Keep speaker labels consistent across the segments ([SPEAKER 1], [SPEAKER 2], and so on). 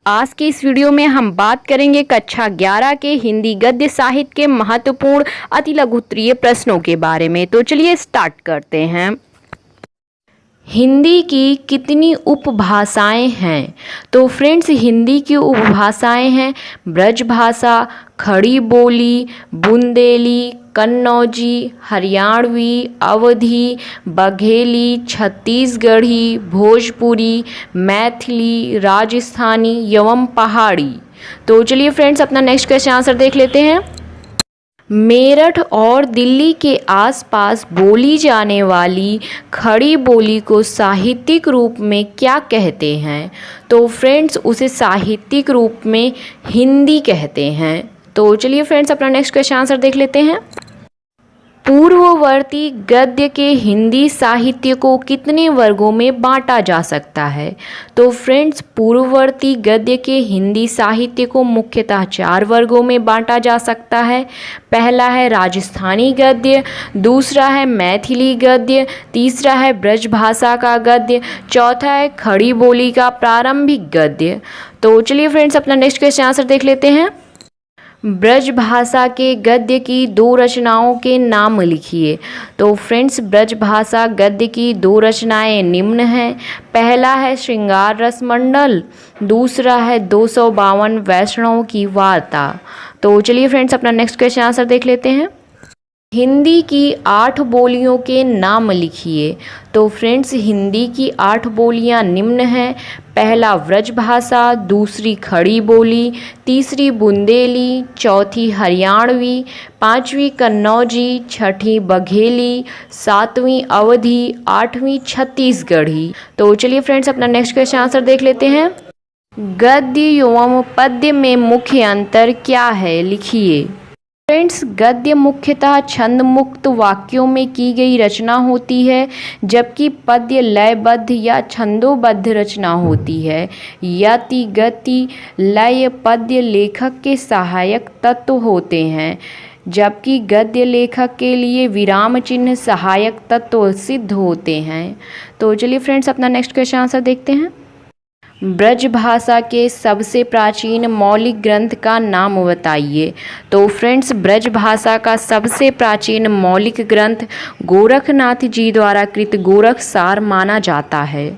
[SPEAKER 1] आज के इस वीडियो में हम बात करेंगे कक्षा 11 के हिंदी गद्य साहित्य के महत्वपूर्ण अति लघु उत्तरीय प्रश्नों के बारे में। तो चलिए स्टार्ट करते हैं। हिंदी की कितनी उपभाषाएं हैं? तो फ्रेंड्स, हिंदी की उपभाषाएं हैं ब्रजभाषा, खड़ी बोली, बुंदेली, कन्नौजी, हरियाणवी, अवधी, बघेली, छत्तीसगढ़ी, भोजपुरी, मैथिली, राजस्थानी एवं पहाड़ी। तो चलिए फ्रेंड्स, अपना नेक्स्ट क्वेश्चन आंसर देख लेते हैं। मेरठ और दिल्ली के आसपास बोली जाने वाली खड़ी बोली को साहित्यिक रूप में क्या कहते हैं? तो फ्रेंड्स, उसे साहित्यिक रूप में हिंदी कहते हैं। तो चलिए फ्रेंड्स, अपना नेक्स्ट क्वेश्चन आंसर देख लेते हैं। पूर्ववर्ती गद्य के हिंदी साहित्य को कितने वर्गों में बांटा जा सकता है? तो फ्रेंड्स, पूर्ववर्ती गद्य के हिंदी साहित्य को मुख्यतः 4 वर्गों में बांटा जा सकता है। पहला है राजस्थानी गद्य, दूसरा है मैथिली गद्य, तीसरा है ब्रजभाषा का गद्य, चौथा है खड़ी बोली का प्रारंभिक गद्य। तो चलिए फ्रेंड्स, अपना नेक्स्ट क्वेश्चन आंसर देख लेते हैं। ब्रजभाषा के गद्य की 2 रचनाओं के नाम लिखिए। तो फ्रेंड्स, ब्रजभाषा गद्य की 2 रचनाएं निम्न हैं। पहला है श्रृंगार रसमंडल, दूसरा है 252 वैष्णव की वार्ता। तो चलिए फ्रेंड्स, अपना नेक्स्ट क्वेश्चन आंसर देख लेते हैं। हिंदी की 8 बोलियों के नाम लिखिए। तो फ्रेंड्स, हिंदी की 8 बोलियां निम्न हैं। पहला ब्रजभाषा, दूसरी खड़ी बोली, तीसरी बुंदेली, चौथी हरियाणवी, 5वीं कन्नौजी, 6ठी बघेली, 7वीं अवधी, 8वीं छत्तीसगढ़ी। तो चलिए फ्रेंड्स, अपना नेक्स्ट क्वेश्चन आंसर देख लेते हैं। गद्य एवं पद्य में मुख्य अंतर क्या है? लिखिए। फ्रेंड्स, गद्य मुख्यतः छंद मुक्त वाक्यों में की गई रचना होती है, जबकि पद्य लयबद्ध या छंदोबद्ध रचना होती है। यति, गति, लय पद्य लेखक के सहायक तत्व होते हैं, जबकि गद्य लेखक के लिए विराम चिन्ह सहायक तत्व सिद्ध होते हैं। तो चलिए फ्रेंड्स, अपना नेक्स्ट क्वेश्चन आंसर देखते हैं। ब्रजभाषा के सबसे प्राचीन मौलिक ग्रंथ का नाम बताइए। तो फ्रेंड्स, ब्रजभाषा का सबसे प्राचीन मौलिक ग्रंथ गोरखनाथ जी द्वारा कृत गोरख सार माना जाता है।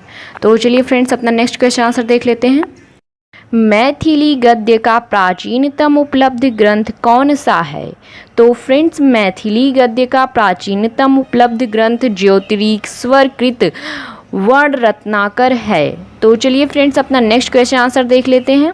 [SPEAKER 1] तो चलिए फ्रेंड्स, अपना नेक्स्ट क्वेश्चन आंसर देख लेते हैं। मैथिली गद्य का प्राचीनतम उपलब्ध ग्रंथ कौन सा है? तो फ्रेंड्स, मैथिली गद्य का प्राचीनतम उपलब्ध ग्रंथ ज्योतिरीश्वर कृत वर्ण रत्नाकर है। तो चलिए फ्रेंड्स, अपना नेक्स्ट क्वेश्चन आंसर देख लेते हैं।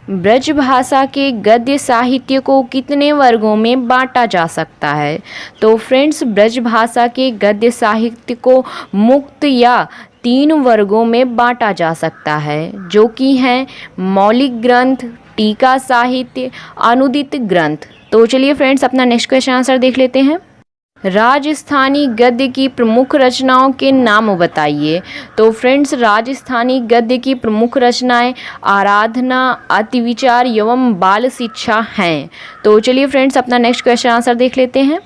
[SPEAKER 1] ब्रजभाषा के गद्य साहित्य को कितने वर्गों में बांटा जा सकता है? तो फ्रेंड्स, ब्रजभाषा के गद्य साहित्य को मुक्त या 3 वर्गों में बांटा जा सकता है, जो कि हैं मौलिक ग्रंथ, टीका साहित्य, अनुदित ग्रंथ। तो चलिए फ्रेंड्स, अपना नेक्स्ट क्वेश्चन आंसर देख लेते हैं। राजस्थानी गद्य की प्रमुख रचनाओं के नाम बताइए। तो फ्रेंड्स, राजस्थानी गद्य की प्रमुख रचनाएं आराधना, अतिविचार एवं बाल शिक्षा हैं। तो चलिए फ्रेंड्स, अपना नेक्स्ट क्वेश्चन आंसर देख लेते हैं।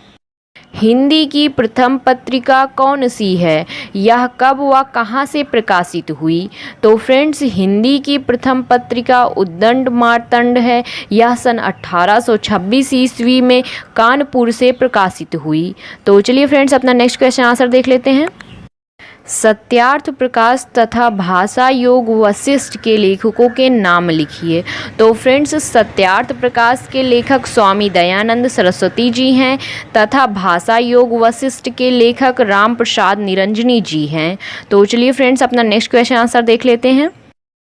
[SPEAKER 1] हिंदी की प्रथम पत्रिका कौन सी है? यह कब व कहाँ से प्रकाशित हुई? तो फ्रेंड्स, हिंदी की प्रथम पत्रिका उद्दंड मार्तंड है। यह सन 1826 ईस्वी में कानपुर से प्रकाशित हुई। तो चलिए फ्रेंड्स, अपना नेक्स्ट क्वेश्चन आंसर देख लेते हैं। सत्यार्थ प्रकाश तथा भाषा योग वशिष्ठ के लेखकों के नाम लिखिए। तो फ्रेंड्स, सत्यार्थ प्रकाश के लेखक स्वामी दयानंद सरस्वती जी हैं तथा भाषा योग वशिष्ठ के लेखक राम प्रसाद निरंजनी जी हैं। तो चलिए फ्रेंड्स, अपना नेक्स्ट क्वेश्चन आंसर देख लेते हैं।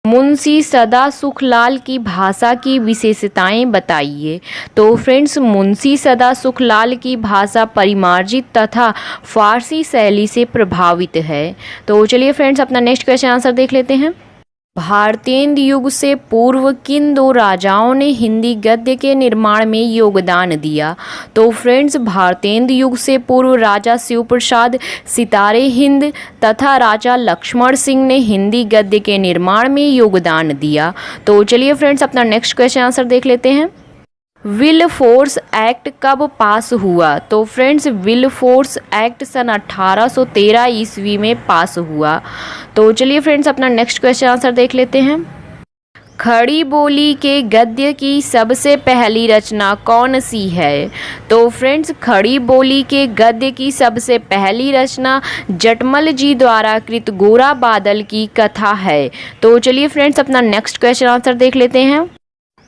[SPEAKER 1] मुंशी सदा सुखलाल की भाषा की विशेषताएं बताइए। तो फ्रेंड्स, मुंशी सदा सुखलाल की भाषा परिमार्जित तथा फारसी शैली से प्रभावित है। तो चलिए फ्रेंड्स, अपना नेक्स्ट क्वेश्चन आंसर देख लेते हैं। भारतेंद्र युग से पूर्व किन 2 राजाओं ने हिंदी गद्य के निर्माण में योगदान दिया? तो फ्रेंड्स, भारतेंद्र युग से पूर्व राजा शिव प्रसाद सितारे हिंद तथा राजा लक्ष्मण सिंह ने हिंदी गद्य के निर्माण में योगदान दिया। तो चलिए फ्रेंड्स, अपना नेक्स्ट क्वेश्चन आंसर देख लेते हैं। विलफोर्स एक्ट कब पास हुआ? तो फ्रेंड्स, विलफोर्स एक्ट सन 1813 ईस्वी में पास हुआ। तो चलिए फ्रेंड्स, अपना नेक्स्ट क्वेश्चन आंसर देख लेते हैं। खड़ी बोली के गद्य की सबसे पहली रचना कौन सी है? तो फ्रेंड्स, खड़ी बोली के गद्य की सबसे पहली रचना जटमल जी द्वारा कृत गोरा बादल की कथा है। तो चलिए फ्रेंड्स, अपना नेक्स्ट क्वेश्चन आंसर देख लेते हैं।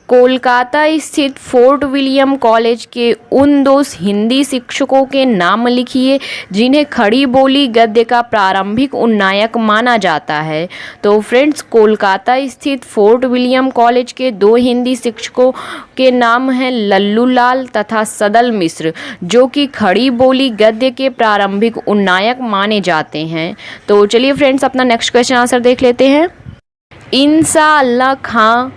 [SPEAKER 1] कोलकाता स्थित फोर्ट विलियम कॉलेज के उन 2 हिंदी शिक्षकों के नाम लिखिए जिन्हें खड़ी बोली गद्य का प्रारंभिक उन्नायक माना जाता है। तो फ्रेंड्स, कोलकाता स्थित फोर्ट विलियम कॉलेज के 2 हिंदी शिक्षकों के नाम हैं लल्लू लाल तथा सदल मिश्र, जो कि खड़ी बोली गद्य के प्रारंभिक उन्नायक माने जाते हैं। तो चलिए फ्रेंड्स, अपना नेक्स्ट क्वेश्चन आंसर देख लेते हैं। इंशाअल्लाह खां,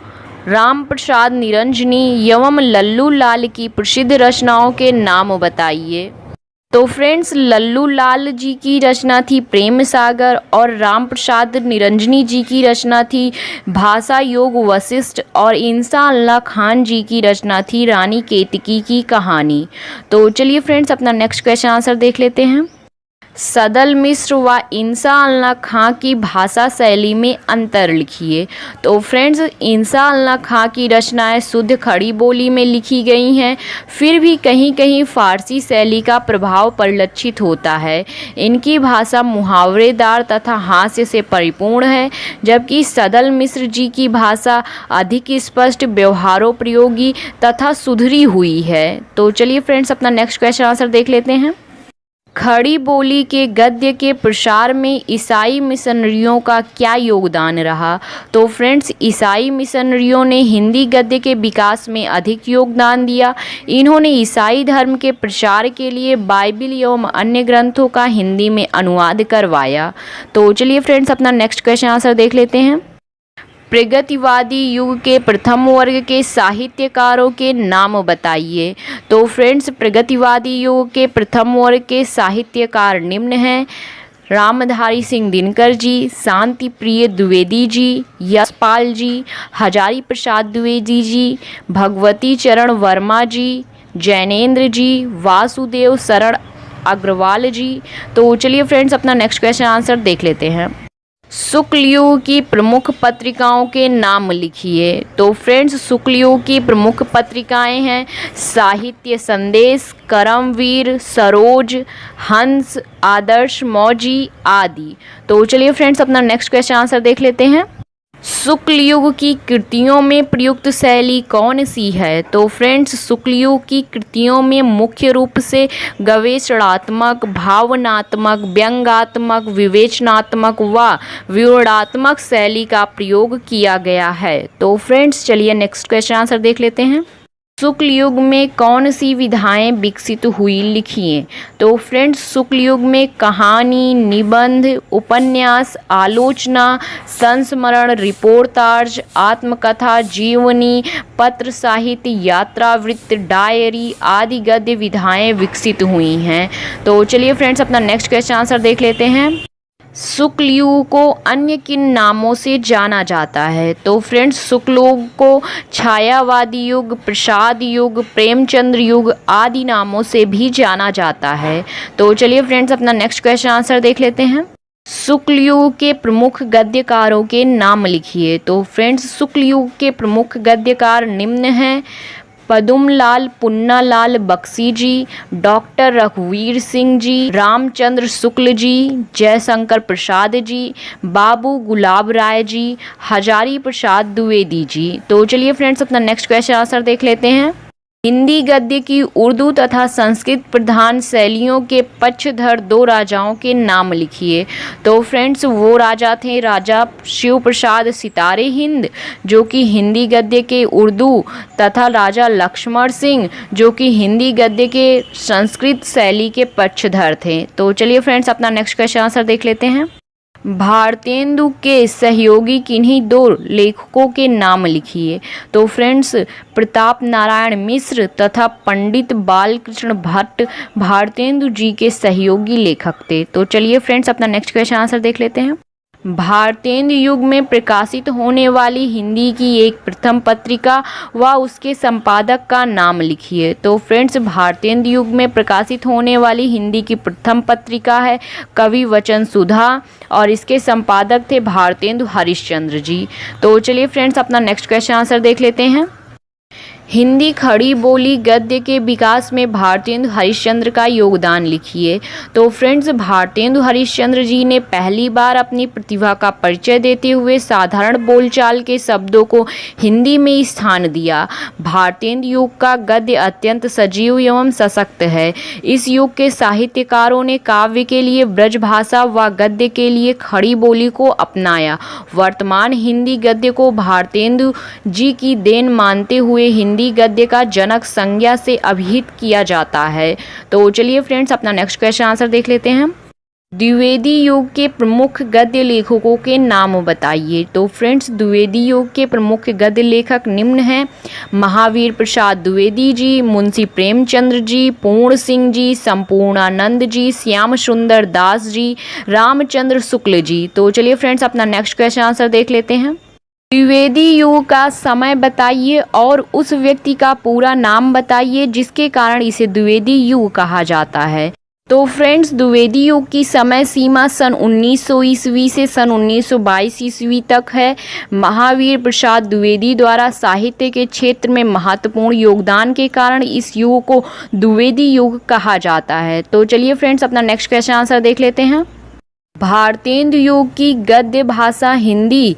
[SPEAKER 1] राम प्रसाद निरंजनी एवं लल्लू लाल की प्रसिद्ध रचनाओं के नाम बताइए। तो फ्रेंड्स, लल्लू लाल जी की रचना थी प्रेम सागर और राम प्रसाद निरंजनी जी की रचना थी भाषा योग वशिष्ठ और इंशाअल्लाह खान जी की रचना थी रानी केतकी की कहानी। तो चलिए फ्रेंड्स, अपना नेक्स्ट क्वेश्चन आंसर देख लेते हैं। सदल मिश्र व इंशाअल्लाह खां की भाषा शैली में अंतर लिखिए। तो फ्रेंड्स, इंशाअल्लाह खां की रचनाएं शुद्ध खड़ी बोली में लिखी गई हैं, फिर भी कहीं कहीं फ़ारसी शैली का प्रभाव परिलक्षित होता है। इनकी भाषा मुहावरेदार तथा हास्य से परिपूर्ण है, जबकि सदल मिश्र जी की भाषा अधिक स्पष्ट, व्यवहारोपयोगी तथा सुधरी हुई है। तो चलिए फ्रेंड्स, अपना नेक्स्ट क्वेश्चन आंसर देख लेते हैं। खड़ी बोली के गद्य के प्रसार में ईसाई मिशनरियों का क्या योगदान रहा? तो फ्रेंड्स, ईसाई मिशनरियों ने हिंदी गद्य के विकास में अधिक योगदान दिया। इन्होंने ईसाई धर्म के प्रचार के लिए बाइबिल एवं अन्य ग्रंथों का हिंदी में अनुवाद करवाया। तो चलिए फ्रेंड्स, अपना नेक्स्ट क्वेश्चन आंसर देख लेते हैं। प्रगतिवादी युग के प्रथम वर्ग के साहित्यकारों के नाम बताइए। तो फ्रेंड्स, प्रगतिवादी युग के प्रथम वर्ग के साहित्यकार निम्न हैं: रामधारी सिंह दिनकर जी, शांति प्रिय द्विवेदी जी, यशपाल जी, हजारी प्रसाद द्विवेदी जी, भगवती चरण वर्मा जी, जैनेन्द्र जी, वासुदेव शरण अग्रवाल जी। तो चलिए फ्रेंड्स, अपना नेक्स्ट क्वेश्चन आंसर देख लेते हैं। शुक्ल युग की प्रमुख पत्रिकाओं के नाम लिखिए। तो फ्रेंड्स, शुक्ल युग की प्रमुख पत्रिकाएं हैं साहित्य संदेश, करमवीर, सरोज, हंस, आदर्श मौजी आदि। तो चलिए फ्रेंड्स, अपना नेक्स्ट क्वेश्चन आंसर देख लेते हैं। शुक्ल युग की कृतियों में प्रयुक्त शैली कौन सी है? तो फ्रेंड्स, शुक्ल युग की कृतियों में मुख्य रूप से गवेषणात्मक, भावनात्मक, व्यंग्यात्मक, विवेचनात्मक व विवरणात्मक शैली का प्रयोग किया गया है। तो फ्रेंड्स, चलिए नेक्स्ट क्वेश्चन आंसर देख लेते हैं। शुक्ल युग में कौन सी विधाएं विकसित हुई लिखिए। तो फ्रेंड्स, शुक्ल युग में कहानी, निबंध, उपन्यास, आलोचना, संस्मरण, रिपोर्टाज, आत्मकथा, जीवनी, पत्र साहित्य, यात्रावृत्त, डायरी आदि गद्य विधाएं विकसित हुई हैं। तो चलिए फ्रेंड्स, अपना नेक्स्ट क्वेश्चन आंसर देख लेते हैं। शुक्ल युग को अन्य किन नामों से जाना जाता है? तो फ्रेंड्स, शुक्ल युग को छायावादी युग, प्रसाद युग, प्रेमचंद्र युग आदि नामों से भी जाना जाता है। तो चलिए फ्रेंड्स, अपना नेक्स्ट क्वेश्चन आंसर देख लेते हैं। शुक्ल युग के प्रमुख गद्यकारों के नाम लिखिए। तो फ्रेंड्स, शुक्ल युग के प्रमुख गद्यकार निम्न हैं: पदुमलाल पुन्नालाल बख्शी जी, डॉक्टर रघुवीर सिंह जी, रामचंद्र शुक्ल जी, जयशंकर प्रसाद जी, बाबू गुलाब राय जी, हजारी प्रसाद द्विवेदी जी। तो चलिए फ्रेंड्स, अपना नेक्स्ट क्वेश्चन आंसर देख लेते हैं। हिंदी गद्य की उर्दू तथा संस्कृत प्रधान शैलियों के पक्षधर 2 राजाओं के नाम लिखिए। तो फ्रेंड्स, वो राजा थे राजा शिव प्रसाद सितारे हिंद, जो कि हिंदी गद्य के उर्दू, तथा राजा लक्ष्मण सिंह, जो कि हिंदी गद्य के संस्कृत शैली के पक्षधर थे। तो चलिए फ्रेंड्स, अपना नेक्स्ट क्वेश्चन आंसर देख लेते हैं। भारतेंदु के सहयोगी किन्हीं 2 लेखकों के नाम लिखिए। तो फ्रेंड्स, प्रताप नारायण मिश्र तथा पंडित बालकृष्ण भट्ट भारतेंदु जी के सहयोगी लेखक थे। तो चलिए फ्रेंड्स, अपना नेक्स्ट क्वेश्चन आंसर देख लेते हैं। भारतेंदु युग में प्रकाशित होने वाली हिंदी की एक प्रथम पत्रिका व उसके संपादक का नाम लिखिए। तो फ्रेंड्स, भारतेंदु युग में प्रकाशित होने वाली हिंदी की प्रथम पत्रिका है कवि वचन सुधा और इसके संपादक थे भारतेंदु हरिश्चंद्र जी। तो चलिए फ्रेंड्स, अपना नेक्स्ट क्वेश्चन आंसर देख लेते हैं। हिंदी खड़ी बोली गद्य के विकास में भारतेंदु हरिश्चंद्र का योगदान लिखिए। तो फ्रेंड्स, भारतेंदु हरिश्चंद्र जी ने पहली बार अपनी प्रतिभा का परिचय देते हुए साधारण बोलचाल के शब्दों को हिंदी में स्थान दिया। भारतेंदु युग का गद्य अत्यंत सजीव एवं सशक्त है। इस युग के साहित्यकारों ने काव्य के लिए ब्रजभाषा व गद्य के लिए खड़ी बोली को अपनाया। वर्तमान हिंदी गद्य को भारतेंदु जी की देन मानते हुए हिंदी गद्य का जनक संज्ञा से अभिहित किया जाता है। तो चलिए फ्रेंड्स, अपना नेक्स्ट क्वेश्चन आंसर देख लेते हैं। द्विवेदी युग के प्रमुख गद्य लेखकों के नाम बताइए। तो फ्रेंड्स, द्विवेदी युग के प्रमुख गद्य लेखक निम्न हैं: महावीर प्रसाद द्विवेदी जी, मुंशी प्रेमचंद्र जी, पूर्ण सिंह जी, संपूर्णानंद जी, श्याम सुंदर दास जी, रामचंद्र शुक्ल जी। तो चलिए फ्रेंड्स, अपना नेक्स्ट क्वेश्चन आंसर देख लेते हैं। द्विवेदी युग का समय बताइए और उस व्यक्ति का पूरा नाम बताइए जिसके कारण इसे द्विवेदी युग कहा जाता है। तो फ्रेंड्स, द्विवेदी युग की समय सीमा सन 1900 ईस्वी से सन 1922 ईस्वी तक है। महावीर प्रसाद द्विवेदी द्वारा साहित्य के क्षेत्र में महत्वपूर्ण योगदान के कारण इस युग को द्विवेदी युग कहा जाता है। तो चलिए फ्रेंड्स, अपना नेक्स्ट क्वेश्चन आंसर देख लेते हैं। भारतेंदु युग की गद्य भाषा हिंदी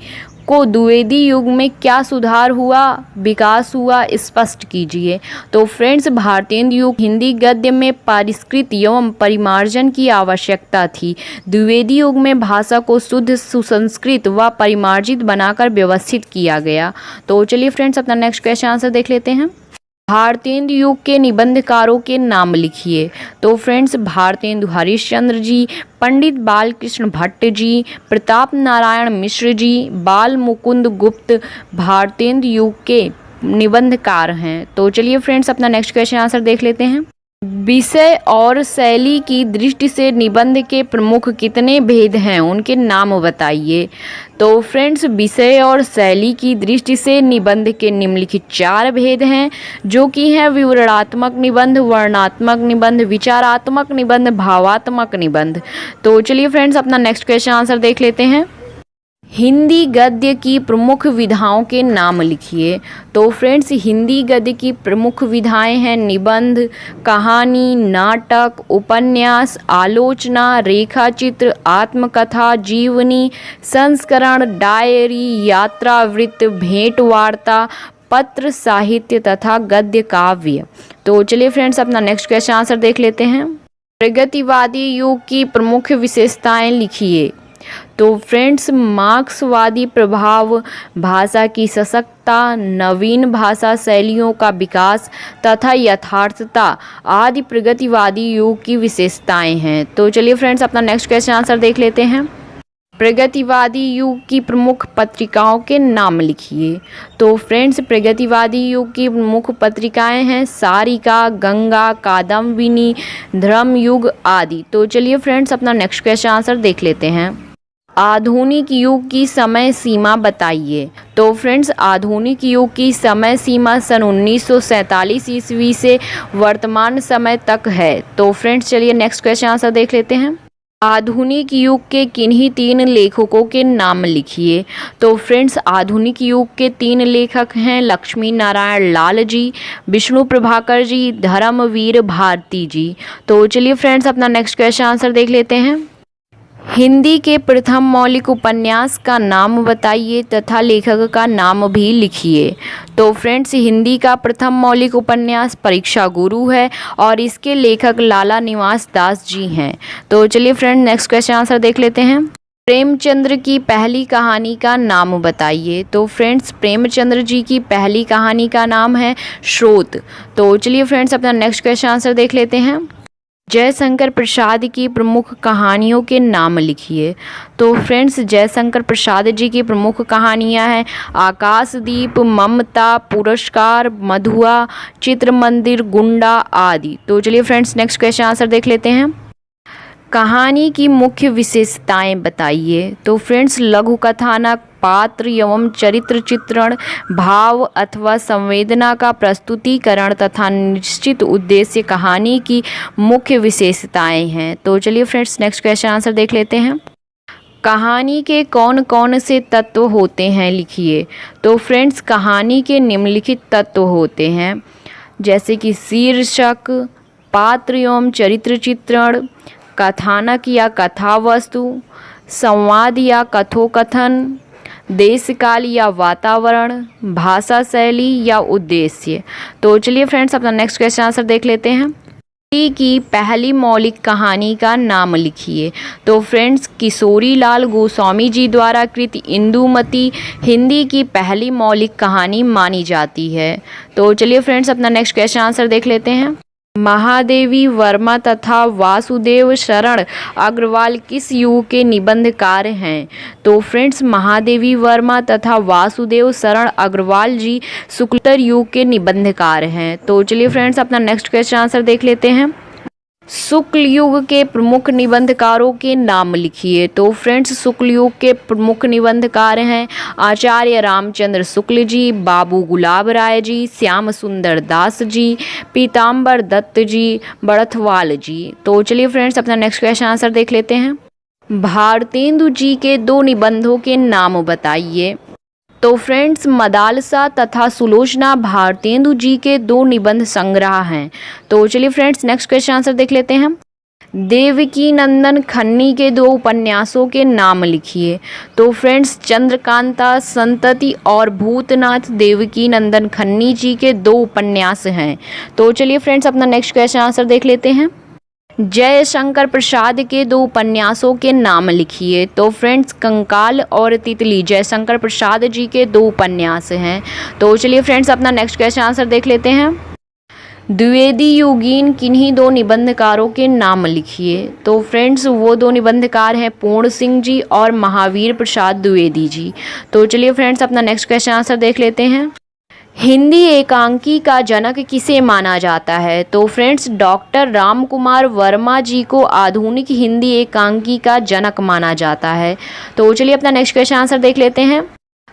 [SPEAKER 1] को द्विवेदी युग में क्या सुधार हुआ, विकास हुआ, स्पष्ट कीजिए। तो फ्रेंड्स, भारतेंदु युग हिंदी गद्य में परिष्कृत एवं परिमार्जन की आवश्यकता थी। द्विवेदी युग में भाषा को शुद्ध, सुसंस्कृत व परिमार्जित बनाकर व्यवस्थित किया गया। तो चलिए फ्रेंड्स, अपना नेक्स्ट क्वेश्चन आंसर देख लेते हैं। भारतेंदु युग के निबंधकारों के नाम लिखिए। तो फ्रेंड्स, भारतेंदु हरिश्चंद्र जी, पंडित बालकृष्ण भट्ट जी, प्रताप नारायण मिश्र जी, बाल मुकुंद गुप्त भारतेंदु युग के निबंधकार हैं। तो चलिए फ्रेंड्स, अपना नेक्स्ट क्वेश्चन आंसर देख लेते हैं। विषय और शैली की दृष्टि से निबंध के प्रमुख कितने भेद हैं, उनके नाम बताइए। तो फ्रेंड्स, विषय और शैली की दृष्टि से निबंध के निम्नलिखित 4 भेद हैं, जो कि हैं विवरणात्मक निबंध, वर्णनात्मक निबंध, विचारात्मक निबंध, भावात्मक निबंध। तो चलिए फ्रेंड्स, अपना नेक्स्ट क्वेश्चन आंसर देख लेते हैं। हिंदी गद्य की प्रमुख विधाओं के नाम लिखिए। तो फ्रेंड्स, हिंदी गद्य की प्रमुख विधाएं हैं निबंध, कहानी, नाटक, उपन्यास, आलोचना, रेखाचित्र, आत्मकथा, जीवनी, संस्करण, डायरी, यात्रा वृत्त, भेंट वार्ता, पत्र साहित्य तथा गद्य काव्य। तो चलिए फ्रेंड्स, अपना नेक्स्ट क्वेश्चन आंसर देख लेते हैं। प्रगतिवादी युग की प्रमुख विशेषताएं लिखिए। तो फ्रेंड्स, मार्क्सवादी प्रभाव, भाषा की सशक्तता, नवीन भाषा शैलियों का विकास तथा यथार्थता आदि प्रगतिवादी युग की विशेषताएं हैं। तो चलिए फ्रेंड्स, अपना नेक्स्ट क्वेश्चन आंसर देख लेते हैं। प्रगतिवादी युग की प्रमुख पत्रिकाओं के नाम लिखिए। तो फ्रेंड्स, प्रगतिवादी युग की प्रमुख पत्रिकाएं हैं सारिका, गंगा, कादम्बिनी, धर्मयुग आदि। तो चलिए फ्रेंड्स, अपना नेक्स्ट क्वेश्चन आंसर देख लेते हैं। आधुनिक युग की समय सीमा बताइए। तो फ्रेंड्स, आधुनिक युग की समय सीमा सन 1947 ईस्वी से वर्तमान समय तक है। तो फ्रेंड्स, चलिए नेक्स्ट क्वेश्चन आंसर देख लेते हैं। आधुनिक युग के किन्हीं 3 लेखकों के नाम लिखिए। तो फ्रेंड्स, आधुनिक युग के 3 लेखक हैं लक्ष्मी नारायण लाल जी, विष्णु प्रभाकर जी, धर्मवीर भारती जी। तो चलिए फ्रेंड्स, अपना नेक्स्ट क्वेश्चन आंसर देख लेते हैं। हिंदी के प्रथम मौलिक उपन्यास का नाम बताइए तथा लेखक का नाम भी लिखिए। तो फ्रेंड्स, हिंदी का प्रथम मौलिक उपन्यास परीक्षा गुरु है और इसके लेखक लाला निवास दास जी हैं। तो चलिए फ्रेंड, नेक्स्ट क्वेश्चन आंसर देख लेते हैं। प्रेमचंद्र की पहली कहानी का नाम बताइए। तो फ्रेंड्स, प्रेमचंद्र जी की पहली कहानी का नाम है स्रोत। तो चलिए फ्रेंड्स, अपना नेक्स्ट क्वेश्चन आंसर देख लेते हैं। जयशंकर प्रसाद की प्रमुख कहानियों के नाम लिखिए। तो फ्रेंड्स, जयशंकर प्रसाद जी की प्रमुख कहानियां हैं आकाशदीप, ममता, पुरस्कार, मधुआ, चित्र मंदिर, गुंडा आदि। तो चलिए फ्रेंड्स, नेक्स्ट क्वेश्चन आंसर देख लेते हैं। कहानी की मुख्य विशेषताएं बताइए। तो फ्रेंड्स, लघु कथानक पात्र एवं चरित्र चित्रण, भाव अथवा संवेदना का प्रस्तुतिकरण तथा निश्चित उद्देश्य कहानी की मुख्य विशेषताएं हैं। तो चलिए फ्रेंड्स, नेक्स्ट क्वेश्चन आंसर देख लेते हैं। कहानी के कौन कौन से तत्व होते हैं, लिखिए। तो फ्रेंड्स, कहानी के निम्नलिखित तत्व होते हैं, जैसे कि शीर्षक, पात्र एवं चरित्र चित्रण, कथानक या कथा वस्तु, संवाद या कथोकथन, देशकाल या वातावरण, भाषा शैली या उद्देश्य। तो चलिए फ्रेंड्स, अपना नेक्स्ट क्वेश्चन आंसर देख लेते हैं। हिंदी की पहली मौलिक कहानी का नाम लिखिए। तो फ्रेंड्स, किशोरी लाल गोस्वामी जी द्वारा कृत इंदुमती हिंदी की पहली मौलिक कहानी मानी जाती है। तो चलिए फ्रेंड्स, अपना नेक्स्ट क्वेश्चन आंसर देख लेते हैं। महादेवी वर्मा तथा वासुदेव शरण अग्रवाल किस युग के निबंधकार हैं? तो फ्रेंड्स, महादेवी वर्मा तथा वासुदेव शरण अग्रवाल जी शुक्लोत्तर युग के निबंधकार हैं। तो चलिए फ्रेंड्स, अपना नेक्स्ट क्वेश्चन आंसर देख लेते हैं। शुक्ल युग के प्रमुख निबंधकारों के नाम लिखिए। तो फ्रेंड्स, शुक्ल युग के प्रमुख निबंधकार हैं आचार्य रामचंद्र शुक्ल जी, बाबू गुलाब राय जी, श्याम सुंदर दास जी, पीताम्बर दत्त जी, बड़थवाल जी। तो चलिए फ्रेंड्स, अपना नेक्स्ट क्वेश्चन आंसर देख लेते हैं। भारतेंदु जी के दो निबंधों के नाम बताइए। तो फ्रेंड्स, मदालसा तथा सुलोचना भारतेंदु जी के दो निबंध संग्रह हैं। तो चलिए फ्रेंड्स, नेक्स्ट क्वेश्चन आंसर देख लेते हैं। देवकी नंदन खन्नी के दो उपन्यासों के नाम लिखिए। तो फ्रेंड्स, चंद्रकांता संतति और भूतनाथ देवकी नंदन खन्नी जी के दो उपन्यास हैं। तो चलिए फ्रेंड्स, अपना नेक्स्ट क्वेश्चन आंसर देख लेते हैं। जयशंकर प्रसाद के दो उपन्यासों के नाम लिखिए। तो फ्रेंड्स, कंकाल और तितली जयशंकर प्रसाद जी के दो उपन्यास हैं। तो चलिए फ्रेंड्स, अपना नेक्स्ट क्वेश्चन आंसर देख लेते हैं। द्विवेदी योगीन किन्हीं दो निबंधकारों के नाम लिखिए। तो फ्रेंड्स, वो दो निबंधकार हैं पूर्ण सिंह जी और महावीर प्रसाद द्विवेदी जी। तो चलिए फ्रेंड्स, अपना नेक्स्ट क्वेश्चन आंसर देख लेते हैं। हिंदी एकांकी का जनक किसे माना जाता है? तो फ्रेंड्स, डॉक्टर रामकुमार वर्मा जी को आधुनिक हिंदी एकांकी का जनक माना जाता है। तो चलिए अपना नेक्स्ट क्वेश्चन आंसर देख लेते हैं।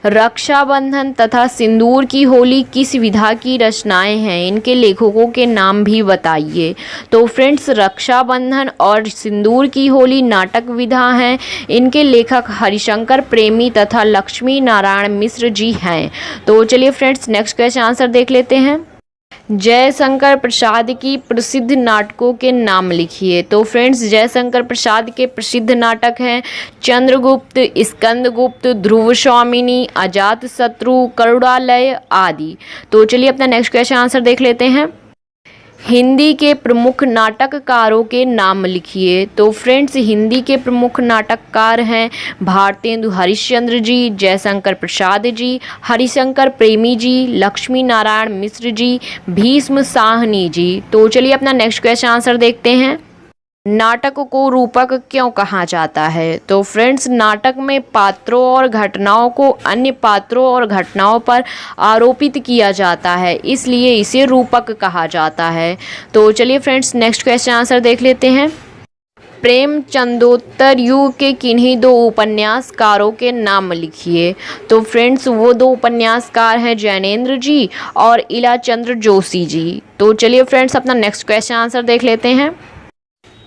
[SPEAKER 1] रक्षाबंधन तथा सिंदूर की होली किस विधा की रचनाएं हैं? इनके लेखकों के नाम भी बताइए। तो फ्रेंड्स, रक्षाबंधन और सिंदूर की होली नाटक विधा हैं। इनके लेखक हरिशंकर प्रेमी तथा लक्ष्मी नारायण मिश्र जी हैं। तो चलिए फ्रेंड्स, नेक्स्ट क्वेश्चन आंसर देख लेते हैं। जयशंकर प्रसाद की प्रसिद्ध नाटकों के नाम लिखिए। तो फ्रेंड्स, जयशंकर प्रसाद के प्रसिद्ध नाटक हैं चंद्रगुप्त, स्कंदगुप्त, ध्रुव स्वामिनी, अजातशत्रु, करुणालय आदि। तो चलिए अपना नेक्स्ट क्वेश्चन आंसर देख लेते हैं। हिंदी के प्रमुख नाटककारों के नाम लिखिए। तो फ्रेंड्स, हिंदी के प्रमुख नाटककार हैं भारतेंदु हरिश्चंद्र जी, जयशंकर प्रसाद जी, हरिशंकर प्रेमी जी, लक्ष्मी नारायण मिश्र जी, भीष्म साहनी जी। तो चलिए अपना नेक्स्ट क्वेश्चन आंसर देखते हैं। नाटक को रूपक क्यों कहा जाता है? तो फ्रेंड्स, नाटक में पात्रों और घटनाओं को अन्य पात्रों और घटनाओं पर आरोपित किया जाता है, इसलिए इसे रूपक कहा जाता है। तो चलिए फ्रेंड्स, नेक्स्ट क्वेश्चन आंसर देख लेते हैं। प्रेमचंदोत्तर युग के किन्हीं दो उपन्यासकारों के नाम लिखिए। तो फ्रेंड्स, वो दो उपन्यासकार हैं जैनेन्द्र जी और इलाचंद्र जोशी जी। तो चलिए फ्रेंड्स, अपना नेक्स्ट क्वेश्चन आंसर देख लेते हैं।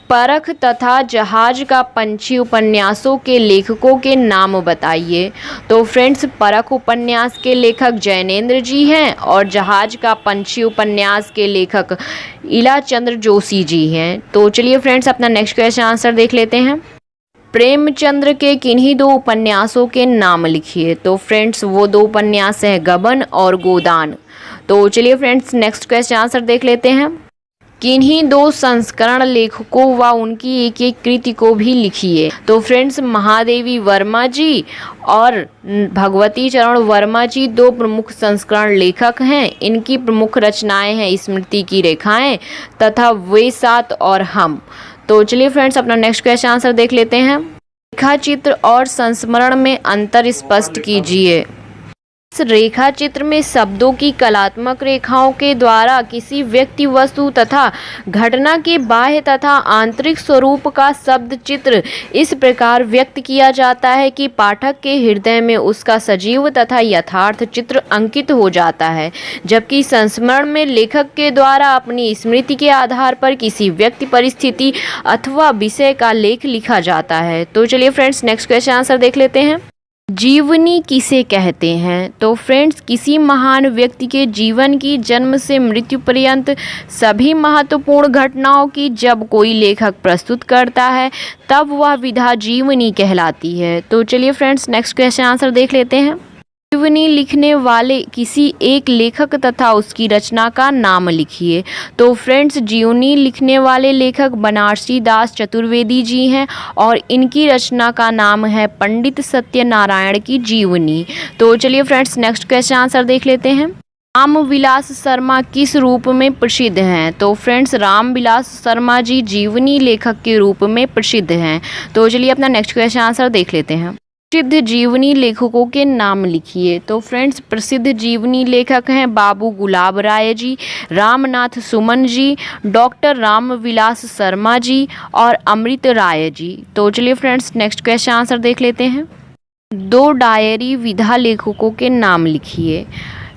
[SPEAKER 1] परख तथा जहाज का पंछी उपन्यासों के लेखकों के नाम बताइए। तो फ्रेंड्स, परख उपन्यास के लेखक जैनेन्द्र जी हैं और जहाज का पंछी उपन्यास के लेखक इलाचंद्र जोशी जी हैं। तो चलिए फ्रेंड्स, अपना नेक्स्ट क्वेश्चन आंसर देख लेते हैं। प्रेमचंद्र के किन्हीं दो उपन्यासों के नाम लिखिए। तो फ्रेंड्स, वो दो उपन्यास हैं गबन और गोदान। तो चलिए फ्रेंड्स, नेक्स्ट क्वेश्चन आंसर देख लेते हैं। किन्हीं दो संस्करण लेखकों व उनकी एक एक कृति को भी लिखिए। तो फ्रेंड्स, महादेवी वर्मा जी और भगवती चरण वर्मा जी दो प्रमुख संस्करण लेखक हैं। इनकी प्रमुख रचनाएं हैं स्मृति की रेखाएं तथा वे सात और हम। तो चलिए फ्रेंड्स, अपना नेक्स्ट क्वेश्चन आंसर देख लेते हैं। रेखा चित्र और संस्मरण में अंतर स्पष्ट कीजिए। इस रेखा चित्र में शब्दों की कलात्मक रेखाओं के द्वारा किसी व्यक्ति, वस्तु तथा घटना के बाह्य तथा आंतरिक स्वरूप का शब्द चित्र इस प्रकार व्यक्त किया जाता है कि पाठक के हृदय में उसका सजीव तथा यथार्थ चित्र अंकित हो जाता है, जबकि संस्मरण में लेखक के द्वारा अपनी स्मृति के आधार पर किसी व्यक्ति, परिस्थिति अथवा विषय का लेख लिखा जाता है। तो चलिए फ्रेंड्स, नेक्स्ट क्वेश्चन आंसर देख लेते हैं। जीवनी किसे कहते हैं? तो फ्रेंड्स, किसी महान व्यक्ति के जीवन की जन्म से मृत्यु पर्यंत सभी महत्वपूर्ण घटनाओं की जब कोई लेखक प्रस्तुत करता है तब वह विधा जीवनी कहलाती है। तो चलिए फ्रेंड्स, नेक्स्ट क्वेश्चन आंसर देख लेते हैं। जीवनी लिखने वाले किसी एक लेखक तथा उसकी रचना का नाम लिखिए। तो फ्रेंड्स, जीवनी लिखने वाले लेखक बनारसी दास चतुर्वेदी जी हैं और इनकी रचना का नाम है पंडित सत्यनारायण की जीवनी। तो चलिए फ्रेंड्स, नेक्स्ट क्वेश्चन आंसर देख लेते हैं। रामविलास शर्मा किस रूप में प्रसिद्ध हैं? तो फ्रेंड्स, रामविलास शर्मा जी जीवनी लेखक के रूप में प्रसिद्ध हैं। तो चलिए अपना नेक्स्ट क्वेश्चन आंसर देख लेते हैं। प्रसिद्ध जीवनी लेखकों के नाम लिखिए। तो फ्रेंड्स, प्रसिद्ध जीवनी लेखक हैं बाबू गुलाब राय जी, रामनाथ सुमन जी, डॉक्टर रामविलास शर्मा जी और अमृत राय जी। तो चलिए फ्रेंड्स, नेक्स्ट क्वेश्चन आंसर देख लेते हैं। दो डायरी विधा लेखकों के नाम लिखिए।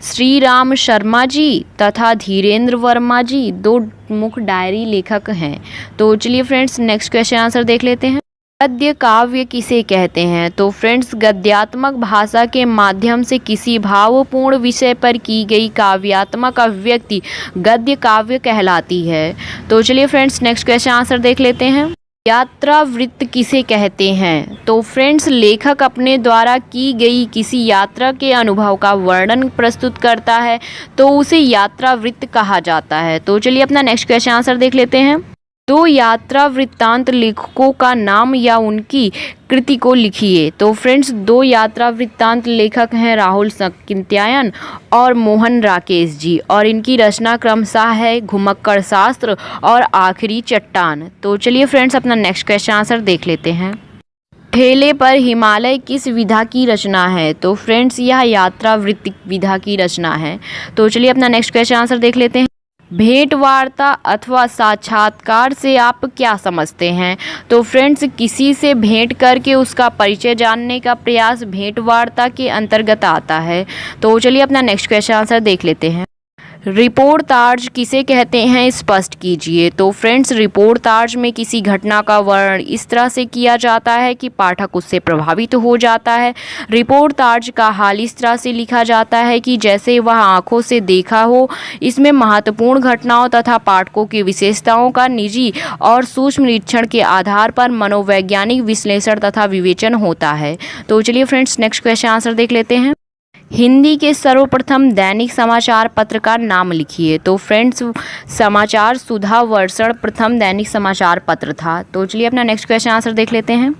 [SPEAKER 1] श्री राम शर्मा जी तथा धीरेन्द्र वर्मा जी दो मुख्य डायरी लेखक हैं। तो चलिए फ्रेंड्स, नेक्स्ट क्वेश्चन आंसर देख लेते हैं। गद्य काव्य किसे कहते हैं? तो फ्रेंड्स, गद्यात्मक भाषा के माध्यम से किसी भावपूर्ण विषय पर की गई काव्यात्मक अभिव्यक्ति गद्य काव्य कहलाती है। तो चलिए फ्रेंड्स, नेक्स्ट क्वेश्चन आंसर देख लेते हैं। यात्रा वृत्त किसे कहते हैं? तो फ्रेंड्स, लेखक अपने द्वारा की गई किसी यात्रा के अनुभव का वर्णन प्रस्तुत करता है तो उसे यात्रा वृत्त कहा जाता है। तो चलिए अपना नेक्स्ट क्वेश्चन आंसर देख लेते हैं। दो यात्रा वृत्तांत लेखकों का नाम या उनकी कृति को लिखिए। तो फ्रेंड्स, दो यात्रा वृत्तांत लेखक हैं राहुल सकिंत्यायन और मोहन राकेश जी और इनकी रचना क्रमशः है घुमक्कड़ शास्त्र और आखिरी चट्टान। तो चलिए फ्रेंड्स, अपना नेक्स्ट क्वेश्चन आंसर देख लेते हैं। ठेले पर हिमालय किस विधा की रचना है? तो फ्रेंड्स, यह यात्रा वृत्त विधा की रचना है। तो चलिए अपना नेक्स्ट क्वेश्चन आंसर देख लेते हैं। भेंट वार्ता अथवा साक्षात्कार से आप क्या समझते हैं? तो फ्रेंड्स, किसी से भेंट करके उसका परिचय जानने का प्रयास भेंट वार्ता के अंतर्गत आता है। तो चलिए अपना नेक्स्ट क्वेश्चन आंसर देख लेते हैं। रिपोर्टाज किसे कहते हैं, स्पष्ट कीजिए। तो फ्रेंड्स, रिपोर्टाज में किसी घटना का वर्णन इस तरह से किया जाता है कि पाठक उससे प्रभावित हो जाता है। रिपोर्टाज का हाल इस तरह से लिखा जाता है कि जैसे वह आंखों से देखा हो। इसमें महत्वपूर्ण घटनाओं तथा पाठकों की विशेषताओं का निजी और सूक्ष्म निरीक्षण के आधार पर मनोवैज्ञानिक विश्लेषण तथा विवेचन होता है। तो चलिए फ्रेंड्स, नेक्स्ट क्वेश्चन आंसर देख लेते हैं। हिंदी के सर्वप्रथम दैनिक समाचार पत्र का नाम लिखिए। तो फ्रेंड्स, समाचार सुधा वर्षण प्रथम दैनिक समाचार पत्र था। तो चलिए अपना नेक्स्ट क्वेश्चन आंसर देख लेते हैं।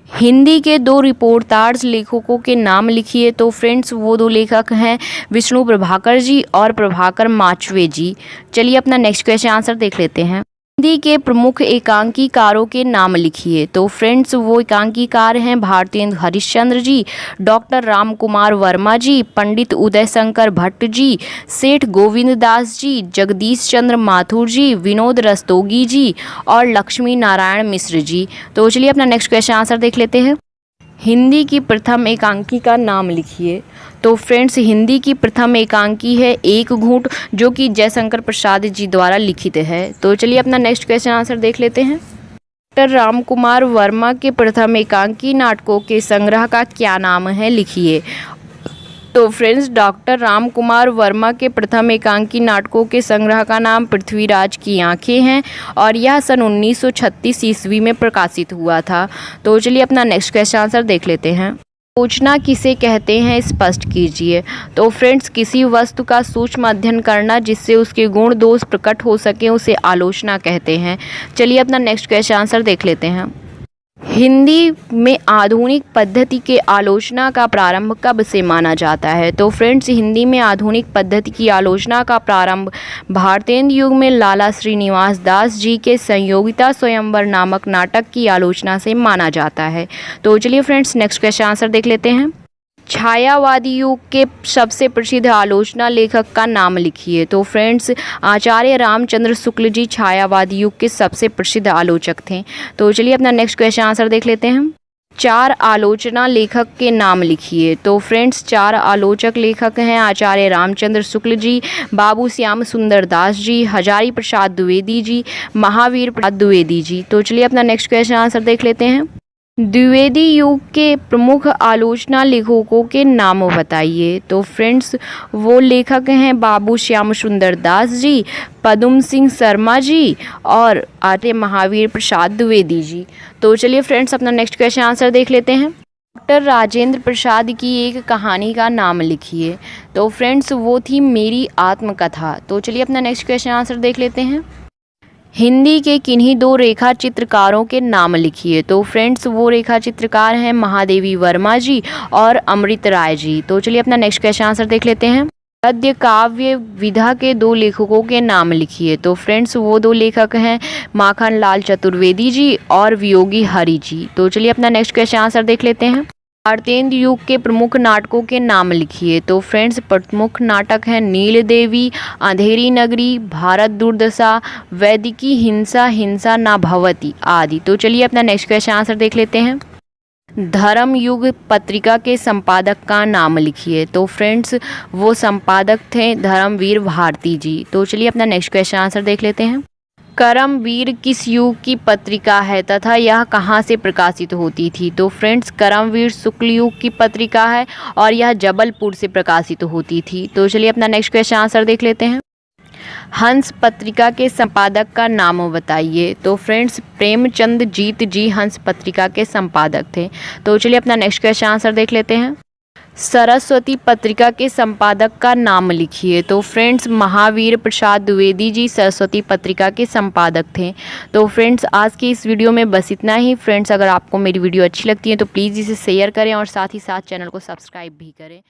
[SPEAKER 1] हिंदी के दो रिपोर्टाज लेखकों के नाम लिखिए। तो फ्रेंड्स, वो दो लेखक हैं विष्णु प्रभाकर जी और प्रभाकर माचवे जी। चलिए अपना नेक्स्ट क्वेश्चन आंसर देख लेते हैं। हिंदी के प्रमुख एकांकीकारों के नाम लिखिए। तो फ्रेंड्स, वो एकांकीकार हैं भारतेंदु हरिश्चंद्र जी, डॉक्टर राम कुमार वर्मा जी, पंडित उदय शंकर भट्ट जी, सेठ गोविंद दास जी, जगदीश चंद्र माथुर जी, विनोद रस्तोगी जी और लक्ष्मी नारायण मिश्र जी। तो चलिए अपना नेक्स्ट क्वेश्चन आंसर देख लेते हैं। हिंदी की प्रथम एकांकी का नाम लिखिए। तो फ्रेंड्स, हिंदी की प्रथम एकांकी है एक घूंट, जो कि जयशंकर प्रसाद जी द्वारा लिखित है। तो चलिए अपना नेक्स्ट क्वेश्चन आंसर देख लेते हैं। डॉक्टर राम कुमार वर्मा के प्रथम एकांकी नाटकों के संग्रह का क्या नाम है, लिखिए। तो फ्रेंड्स, डॉक्टर राम कुमार वर्मा के प्रथम एकांकी नाटकों के संग्रह का नाम पृथ्वीराज की आंखें हैं और यह सन 1936 ईस्वी में प्रकाशित हुआ था। तो चलिए अपना नेक्स्ट क्वेश्चन आंसर देख लेते हैं। आलोचना किसे कहते हैं, स्पष्ट कीजिए। तो फ्रेंड्स, किसी वस्तु का सूक्ष्म अध्ययन करना जिससे उसके गुण दोष प्रकट हो सके उसे आलोचना कहते हैं। चलिए अपना नेक्स्ट क्वेश्चन आंसर देख लेते हैं। हिंदी में आधुनिक पद्धति के आलोचना का प्रारंभ कब से माना जाता है? तो फ्रेंड्स, हिंदी में आधुनिक पद्धति की आलोचना का प्रारंभ भारतेंदु युग में लाला श्रीनिवास दास जी के संयोगिता स्वयंवर नामक नाटक की आलोचना से माना जाता है। तो चलिए फ्रेंड्स, नेक्स्ट क्वेश्चन आंसर देख लेते हैं। छायावादी युग के सबसे प्रसिद्ध आलोचना लेखक का नाम लिखिए। तो फ्रेंड्स, आचार्य रामचंद्र शुक्ल जी छायावादी युग के सबसे प्रसिद्ध आलोचक थे। तो चलिए अपना नेक्स्ट क्वेश्चन आंसर देख लेते हैं। 4 आलोचना लेखक के नाम लिखिए। तो फ्रेंड्स, 4 आलोचक लेखक हैं आचार्य रामचंद्र शुक्ल जी, बाबू श्याम सुंदर दास जी, हजारी प्रसाद द्विवेदी जी, महावीर प्रसाद द्विवेदी जी। तो चलिए अपना नेक्स्ट क्वेश्चन आंसर देख लेते हैं। द्विवेदी युग के प्रमुख आलोचना लेखकों के नाम बताइए। तो फ्रेंड्स, वो लेखक हैं बाबू श्याम सुंदर दास जी, पदम सिंह शर्मा जी और आचार्य महावीर प्रसाद द्विवेदी जी। तो चलिए फ्रेंड्स, अपना नेक्स्ट क्वेश्चन आंसर देख लेते हैं। डॉक्टर राजेंद्र प्रसाद की एक कहानी का नाम लिखिए। तो फ्रेंड्स, वो थी मेरी आत्मकथा। तो चलिए अपना नेक्स्ट क्वेश्चन आंसर देख लेते हैं। हिंदी के किन्हीं 2 रेखा चित्रकारों के नाम लिखिए। तो फ्रेंड्स, वो रेखा चित्रकार हैं महादेवी वर्मा जी और अमृत राय जी। तो चलिए अपना नेक्स्ट क्वेश्चन आंसर देख लेते हैं। गद्य काव्य विधा के 2 लेखकों के नाम लिखिए। तो फ्रेंड्स, वो 2 लेखक हैं माखन लाल चतुर्वेदी जी और वियोगी हरि जी। तो चलिए अपना नेक्स्ट क्वेश्चन आंसर देख लेते हैं। भारतेंदु युग के प्रमुख नाटकों के नाम लिखिए। तो फ्रेंड्स, प्रमुख नाटक हैं नील देवी, अंधेरी नगरी, भारत दुर्दशा, वैदिकी हिंसा, हिंसा ना भवती आदि। तो चलिए अपना नेक्स्ट क्वेश्चन आंसर देख लेते हैं। धर्म युग पत्रिका के संपादक का नाम लिखिए। तो फ्रेंड्स, वो संपादक थे धर्मवीर भारती जी। तो चलिए अपना नेक्स्ट क्वेश्चन आंसर देख लेते हैं। करमवीर किस युग की पत्रिका है तथा यह कहाँ से प्रकाशित होती थी। तो फ्रेंड्स, करमवीर शुक्ल युग की पत्रिका है और यह जबलपुर से प्रकाशित होती थी। तो चलिए अपना नेक्स्ट क्वेश्चन आंसर देख लेते हैं। हंस पत्रिका के संपादक का नाम बताइए। तो फ्रेंड्स, प्रेमचंद जीत जी हंस पत्रिका के संपादक थे। तो चलिए अपना नेक्स्ट क्वेश्चन आंसर देख लेते हैं। सरस्वती पत्रिका के संपादक का नाम लिखिए। तो फ्रेंड्स, महावीर प्रसाद द्विवेदी जी सरस्वती पत्रिका के संपादक थे। तो फ्रेंड्स, आज की इस वीडियो में बस इतना ही। फ्रेंड्स, अगर आपको मेरी वीडियो अच्छी लगती है तो प्लीज़ इसे शेयर करें और साथ ही साथ चैनल को सब्सक्राइब भी करें।